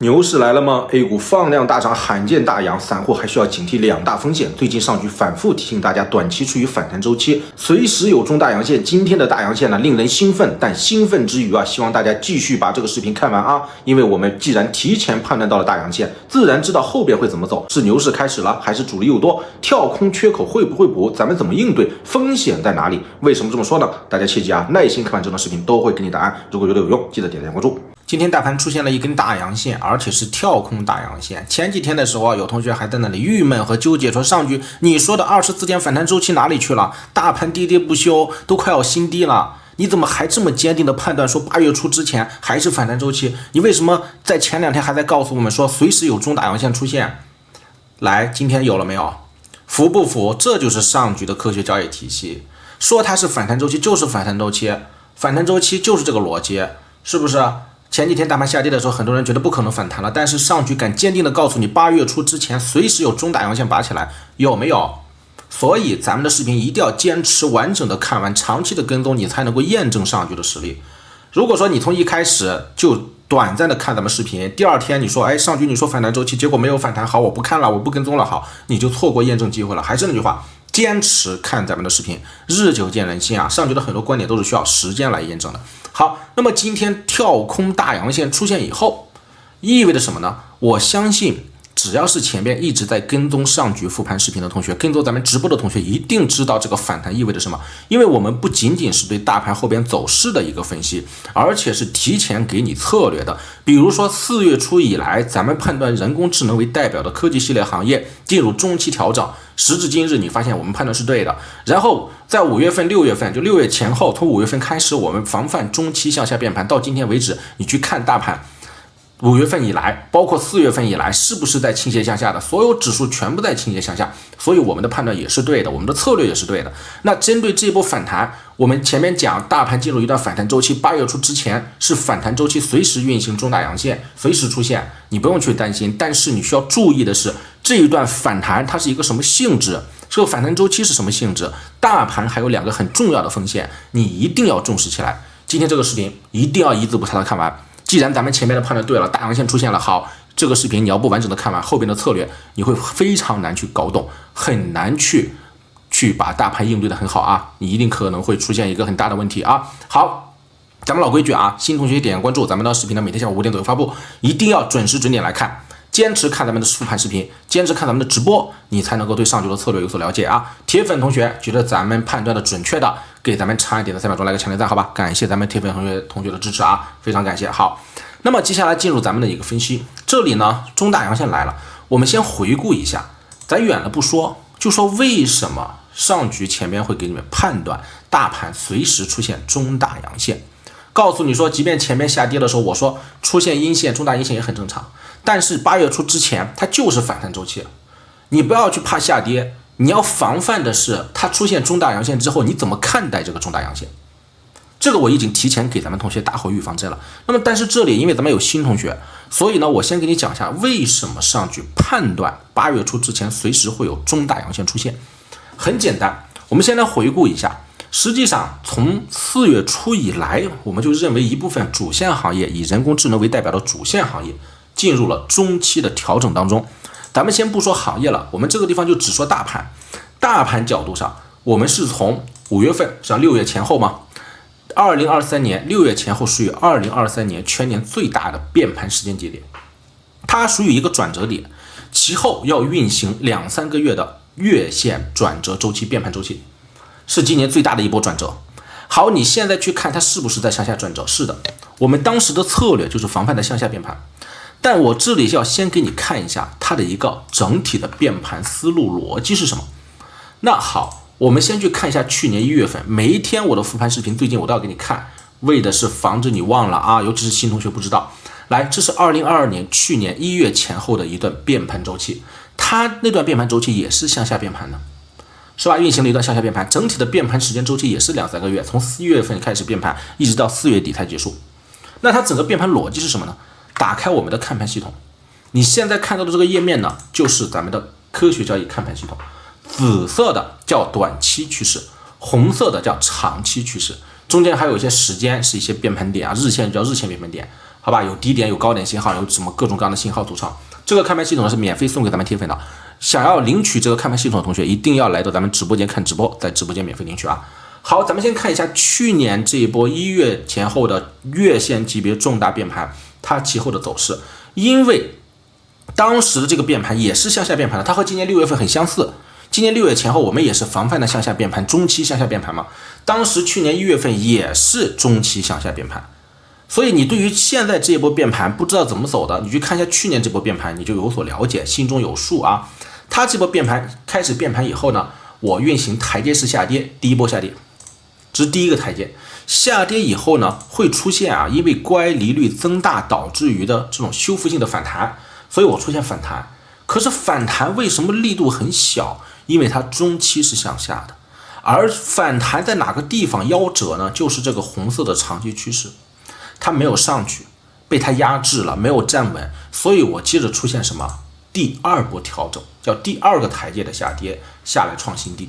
牛市来了吗 ？A 股放量大涨，罕见大阳，散户还需要警惕两大风险。最近上局反复提醒大家，短期处于反弹周期，随时有中大阳线。今天的大阳线呢，令人兴奋，但兴奋之余啊，希望大家继续把这个视频看完啊，因为我们既然提前判断到了大阳线，自然知道后边会怎么走，是牛市开始了，还是主力又多，跳空缺口会不会补，咱们怎么应对，风险在哪里？为什么这么说呢？大家切记啊，耐心看完这段视频都会给你答案。如果觉得有用，记得点赞关注。今天大盘出现了一根大阳线，而且是跳空大阳线。前几天的时候啊，有同学还在那里郁闷和纠结，说上局你说的24天反弹周期哪里去了？大盘跌跌不休，都快要新低了，你怎么还这么坚定的判断说8月初之前还是反弹周期？你为什么在前2天还在告诉我们说随时有中大阳线出现？来，今天有了没有？服不服？这就是上局的科学交易体系，说它是反弹周期就是反弹周期，反弹周期就是这个逻辑，是不是？前几天大盘下跌的时候，很多人觉得不可能反弹了，但是上局敢坚定的告诉你8月初之前随时有中大阳线拔起来，有没有？所以咱们的视频一定要坚持完整的看完，长期的跟踪，你才能够验证上局的实力。如果说你从一开始就短暂的看咱们视频，第2天你说上局你说反弹周期，结果没有反弹，好，我不看了，我不跟踪了，好，你就错过验证机会了。还是那句话，坚持看咱们的视频，日久见人心啊，上局的很多观点都是需要时间来验证的。好，那么今天跳空大阳线出现以后，意味着什么呢？我相信只要是前边一直在跟踪上局复盘视频的同学，跟踪咱们直播的同学，一定知道这个反弹意味着什么。因为我们不仅仅是对大盘后边走势的一个分析，而且是提前给你策略的。比如说4月初以来，咱们判断人工智能为代表的科技系列行业进入中期调整，时至今日，你发现我们判断是对的。然后在5月份、6月份，就6月前后，从5月份开始，我们防范中期向下变盘，到今天为止，你去看大盘5月份以来，包括4月份以来，是不是在倾斜向下的？所有指数全部在倾斜向下，所以我们的判断也是对的，我们的策略也是对的。那针对这波反弹，我们前面讲大盘进入一段反弹周期，8月初之前是反弹周期，随时运行中大阳线，随时出现，你不用去担心。但是你需要注意的是，这一段反弹它是一个什么性质？这个反弹周期是什么性质？大盘还有2个很重要的风险，你一定要重视起来。今天这个视频一定要一字不差的看完。既然咱们前面的判断对了，大阳线出现了，好，这个视频你要不完整的看完，后边的策略你会非常难去搞懂，很难去把大盘应对的很好啊，你一定可能会出现一个很大的问题啊。好，咱们老规矩啊，新同学点关注，咱们的视频呢每天下午5点左右发布，一定要准时准点来看。坚持看咱们的复盘视频，坚持看咱们的直播，你才能够对上局的策略有所了解啊！铁粉同学觉得咱们判断的准确的，给咱们长一点的3秒钟来个强烈赞，好吧？感谢咱们铁粉同学的支持啊，非常感谢。好，那么接下来进入咱们的一个分析，这里呢中大阳线来了，我们先回顾一下，咱远了不说，就说为什么上局前面会给你们判断大盘随时出现中大阳线。告诉你说，即便前面下跌的时候，我说出现阴线、中大阴线也很正常，但是8月初之前它就是反弹周期，你不要去怕下跌，你要防范的是它出现中大阳线之后，你怎么看待这个中大阳线？这个我已经提前给咱们同学打好预防针了。那么但是这里因为咱们有新同学，所以呢我先给你讲一下为什么上局判断8月初之前随时会有中大阳线出现。很简单，我们先来回顾一下。实际上，从4月初以来，我们就认为一部分主线行业，以人工智能为代表的主线行业，进入了中期的调整当中。咱们先不说行业了，我们这个地方就只说大盘。大盘角度上，我们是从5月份，像6月前后嘛，2023年6月前后属于2023年全年最大的变盘时间节点，它属于一个转折点，其后要运行2-3个月的月线转折周期、变盘周期。是今年最大的一波转折。好，你现在去看它是不是在向下转折？是的，我们当时的策略就是防范的向下变盘。但我这里要先给你看一下它的一个整体的变盘思路逻辑是什么。那好，我们先去看一下去年1月份，每一天我的复盘视频，最近我都要给你看，为的是防止你忘了啊，尤其是新同学不知道。来，这是2022年去年1月前后的一段变盘周期，它那段变盘周期也是向下变盘的。是吧？运行了一段向下变盘，整体的变盘时间周期也是2-3个月，从4月份开始变盘，一直到4月底才结束。那它整个变盘逻辑是什么呢？打开我们的看盘系统，你现在看到的这个页面呢，就是咱们的科学交易看盘系统。紫色的叫短期趋势，红色的叫长期趋势，中间还有一些时间是一些变盘点啊，日线叫日线变盘点，好吧？有低点，有高点信号，有什么各种各样的信号组成。这个看盘系统呢是免费送给咱们铁粉的，想要领取这个看盘系统的同学，一定要来到咱们直播间看直播，在直播间免费领取啊。好，咱们先看一下去年这一波1月前后的月线级别重大变盘，它其后的走势。因为当时的这个变盘也是向下变盘的，它和今年6月份很相似。今年6月前后我们也是防范的向下变盘，中期向下变盘嘛。当时去年1月份也是中期向下变盘。所以你对于现在这一波变盘不知道怎么走的，你去看一下去年这波变盘，你就有所了解，心中有数啊。它这波变盘开始变盘以后呢，我运行台阶式下跌，第一波下跌，这是第一个台阶。下跌以后呢，会出现因为乖离率增大导致于的这种修复性的反弹，所以我出现反弹。可是反弹为什么力度很小？因为它中期是向下的，而反弹在哪个地方夭折呢？就是这个红色的长期趋势。它没有上去，被它压制了，没有站稳，所以我接着出现什么？第二波调整，叫第二个台阶的下跌，下来创新低，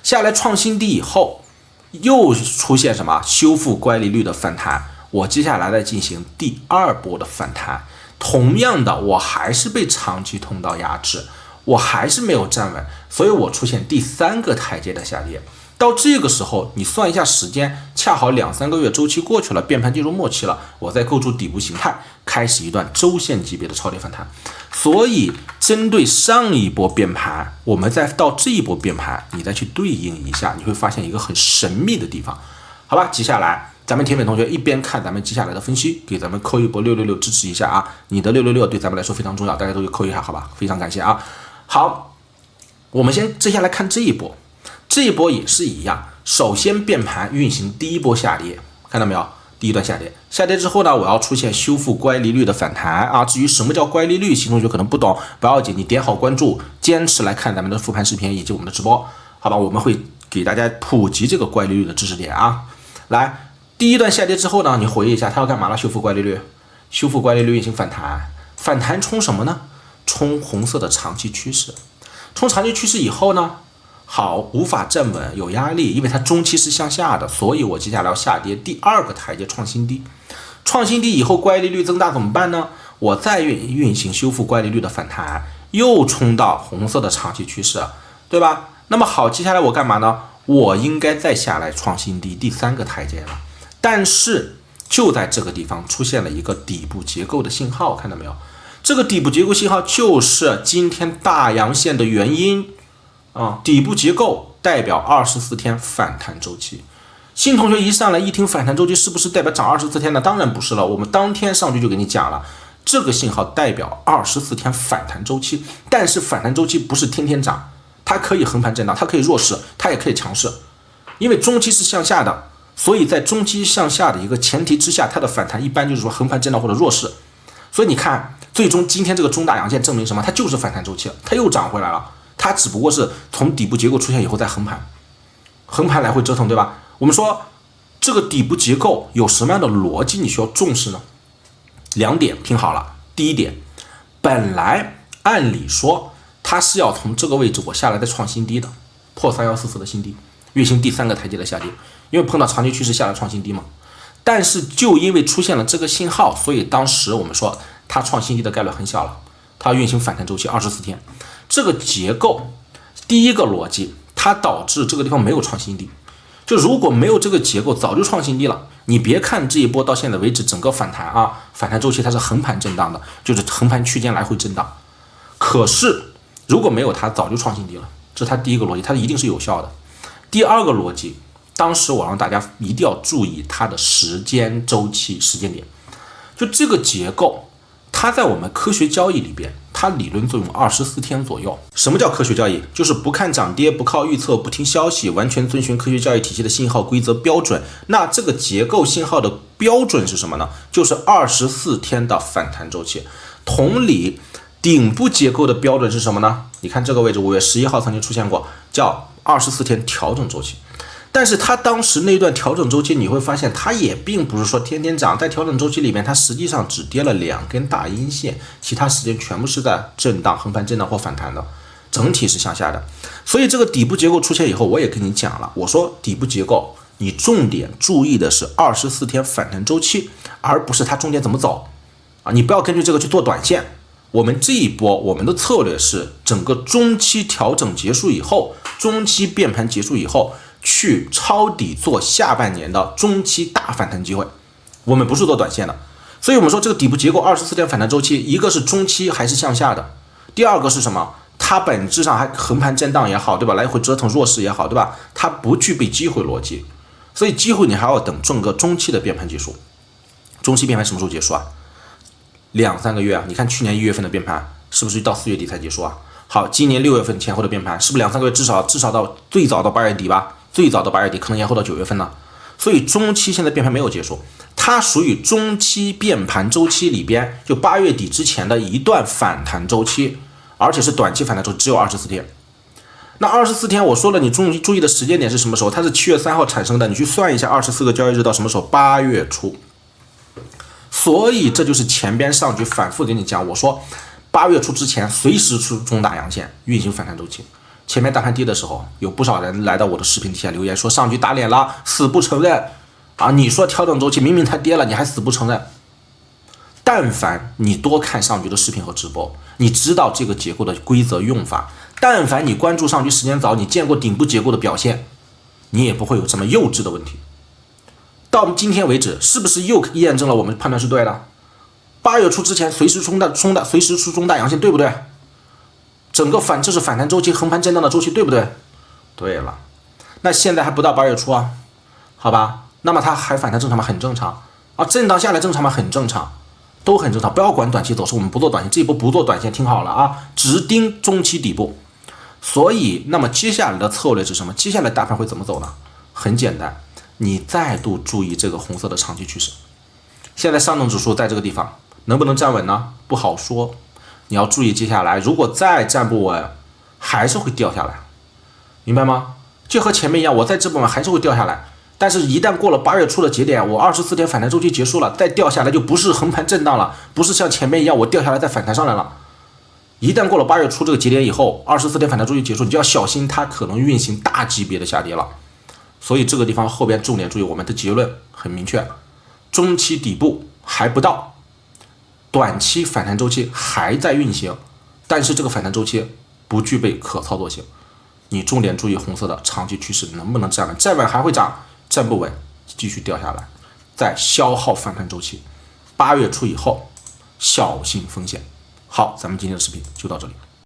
下来创新低以后，又出现什么？修复乖离率的反弹，我接下来再进行第二波的反弹，同样的，我还是被长期通道压制，我还是没有站稳，所以我出现第三个台阶的下跌。到这个时候，你算一下时间，恰好2-3个月周期过去了，变盘进入末期了，我再构筑底部形态，开始一段周线级别的超跌反弹。所以，针对上一波变盘，我们再到这一波变盘，你再去对应一下，你会发现一个很神秘的地方。好吧，接下来咱们铁粉同学一边看咱们接下来的分析，给咱们扣一波666支持一下啊！你的666对咱们来说非常重要，大家都去扣一下，好吧？非常感谢啊！好，我们先接下来看这一波。这一波也是一样，首先变盘运行第一波下跌，看到没有？第一段下跌，下跌之后呢，我要出现修复乖离率的反弹啊。至于什么叫乖离率，新同学可能不懂，不要紧，你点好关注，坚持来看咱们的复盘视频以及我们的直播，好吧？我们会给大家普及这个乖离率的知识点啊。来，第一段下跌之后呢，你回忆一下，它要干嘛了？修复乖离率，修复乖离率运行反弹，反弹冲什么呢？冲红色的长期趋势，冲长期趋势以后呢？好，无法站稳，有压力，因为它中期是向下的，所以我接下来要下跌第二个台阶创新低，创新低以后乖离率增大怎么办呢？我再运行修复乖离率的反弹，又冲到红色的长期趋势，对吧？那么好，接下来我干嘛呢？我应该再下来创新低，第三个台阶了。但是就在这个地方出现了一个底部结构的信号，看到没有？这个底部结构信号就是今天大阳线的原因。底部结构代表24天反弹周期。新同学一上来一听反弹周期，是不是代表涨24天呢？当然不是了，我们当天上去就给你讲了，这个信号代表24天反弹周期。但是反弹周期不是天天涨，它可以横盘震荡，它可以弱势，它也可以强势。因为中期是向下的，所以在中期向下的一个前提之下，它的反弹一般就是说横盘震荡或者弱势。所以你看，最终今天这个中大阳线证明什么？它就是反弹周期了，它又涨回来了。它只不过是从底部结构出现以后再横盘来回折腾，对吧？我们说这个底部结构有什么样的逻辑你需要重视呢？2点，听好了。第一点，本来按理说它是要从这个位置我下来再创新低的，破3144的新低，运行第三个台阶的下跌，因为碰到长期趋势下来创新低嘛。但是就因为出现了这个信号，所以当时我们说它创新低的概率很小了，它运行反弹周期24天。这个结构，第一个逻辑，它导致这个地方没有创新低。就如果没有这个结构，早就创新低了。你别看这一波到现在为止，整个反弹反弹周期它是横盘震荡的，就是横盘区间来回震荡。可是如果没有它，早就创新低了。这是它第一个逻辑，它一定是有效的。第二个逻辑，当时我让大家一定要注意它的时间周期、时间点。就这个结构，它在我们科学交易里边，它理论作用24天左右。什么叫科学交易？就是不看涨跌，不靠预测，不听消息，完全遵循科学交易体系的信号规则标准。那这个结构信号的标准是什么呢？就是24天的反弹周期。同理，顶部结构的标准是什么呢？你看这个位置，5月11号曾经出现过，叫24天调整周期。但是它当时那段调整周期，你会发现它也并不是说天天涨，在调整周期里面，它实际上只跌了2根大阴线，其他时间全部是在震荡、横盘震荡或反弹的，整体是向下的。所以这个底部结构出现以后，我也跟你讲了，我说底部结构你重点注意的是24天反弹周期，而不是它中间怎么走。啊，你不要根据这个去做短线。我们这一波我们的策略是整个中期调整结束以后，中期变盘结束以后，去抄底做下半年的中期大反弹机会。我们不是做短线的，所以我们说这个底部结构24天反弹周期，一个是中期还是向下的，第二个是什么？它本质上还横盘震荡也好，对吧？来回折腾弱势也好，对吧？它不具备机会逻辑，所以机会你还要等整个中期的变盘结束。中期变盘什么时候结束啊？2-3个月啊！你看去年1月份的变盘是不是到4月底才结束啊？好，今年6月份前后的变盘是不是2-3个月，至少到最早到8月底吧？最早到8月底，可能延后到9月份呢。所以中期现在变盘没有结束，它属于中期变盘周期里边，就8月底之前的一段反弹周期，而且是短期反弹周期，只有24天。那24天我说了，你注意的时间点是什么时候？它是7月3号产生的，你去算一下24个交易日到什么时候？8月初。所以这就是前边上局反复给你讲，我说8月初之前随时出中大阳线，运行反弹周期。前面大盘跌的时候，有不少人来到我的视频底下留言说上局打脸了，死不承认啊！你说调整周期，明明它跌了，你还死不承认。但凡你多看上局的视频和直播，你知道这个结构的规则用法，但凡你关注上局时间早，你见过顶部结构的表现，你也不会有这么幼稚的问题。到今天为止，是不是又验证了我们判断是对的？8月初之前随时随时出中大阳线，对不对？整个这是反弹周期，横盘震荡的周期，对不对？对了，那现在还不到8月初啊，好吧？那么它还反弹正常吗？很正常啊，震荡下来正常吗？很正常，都很正常。不要管短期走势，我们不做短线，这一波不做短线，听好了啊，只盯中期底部。所以，那么接下来的策略是什么？接下来大盘会怎么走呢？很简单。你再度注意这个红色的长期趋势，现在上证指数在这个地方能不能站稳呢？不好说。你要注意接下来，如果再站不稳，还是会掉下来，明白吗？就和前面一样，我再站不稳还是会掉下来。但是，一旦过了8月初的节点，我24天反弹周期结束了，再掉下来就不是横盘震荡了，不是像前面一样我掉下来再反弹上来了。一旦过了8月初这个节点以后，24天反弹周期结束，你就要小心它可能运行大级别的下跌了。所以这个地方后边重点注意，我们的结论很明确，中期底部还不到，短期反弹周期还在运行，但是这个反弹周期不具备可操作性。你重点注意红色的长期趋势能不能站稳，站稳还会涨，站不稳继续掉下来，再消耗反弹周期。8月初以后小心风险。好，咱们今天的视频就到这里。